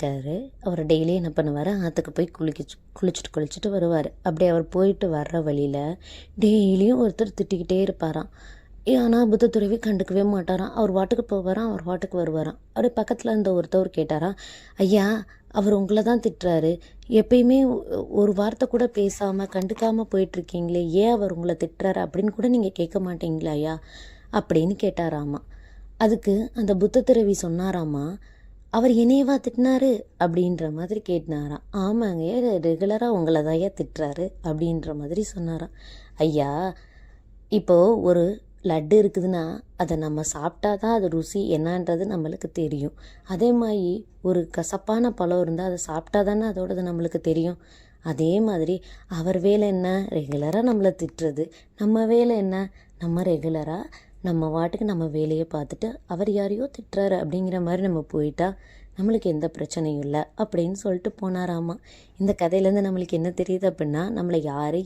இருக்கார். அவர் டெய்லியும் என்ன பண்ணுவார், ஆற்றுக்கு போய் குளிச்சுட்டு வருவார். அப்படி அவர் போயிட்டு வர்ற வழியில் டெய்லியும் ஒருத்தர் திட்டிக்கிட்டே இருப்பாராம். ஆனால் புத்தத்துறவி கண்டுக்கவே மாட்டாராம். அவர் வாட்டுக்கு போவாராம், அவர் வாட்டுக்கு வருவாராம். அப்படியே பக்கத்தில் இருந்த ஒருத்தவர் கேட்டாராம், ஐயா அவர் உங்களை தான் திட்டுறாரு, எப்பயுமே ஒரு வார்த்தை கூட பேசாமல் கண்டுக்காமல் போயிட்டுருக்கீங்களே, ஏன் அவர் உங்களை திட்டுறாரு அப்படின்னு கூட நீங்கள் கேட்க மாட்டீங்களா ஐயா அப்படின்னு கேட்டாராமா. அதுக்கு அந்த புத்தத்துறவி சொன்னாராமா, அவர் என்னையவா திட்டினாரு அப்படின்ற மாதிரி கேட்டினாராம். ஆமாங்க, ரெகுலராக உங்களை தான் ஐயா திட்டுறாரு அப்படின்ற மாதிரி சொன்னாராம். ஐயா இப்போது ஒரு லட்டு இருக்குதுன்னா அதை நம்ம சாப்பிட்டா தான் அது ருசி என்னன்றது நம்மளுக்கு தெரியும். அதே மாதிரி ஒரு கசப்பான பழம் இருந்தால் அதை சாப்பிட்டா தானே அதோடது நம்மளுக்கு தெரியும். அதே மாதிரி அவர் வேலை என்ன, ரெகுலராக நம்மளை திட்டுறது. நம்ம வேலை என்ன, நம்ம ரெகுலராக நம்ம வாட்டுக்கு நம்ம வேலையை பார்த்துட்டு அவர் யாரையோ திட்டுறாரு அப்படிங்கிற மாதிரி நம்ம போயிட்டா நம்மளுக்கு எந்த பிரச்சனையும் இல்லை அப்படின்னு சொல்லிட்டு போனாராமா. இந்த கதையிலேருந்து நம்மளுக்கு என்ன தெரியுது அப்படின்னா, நம்மளை யார்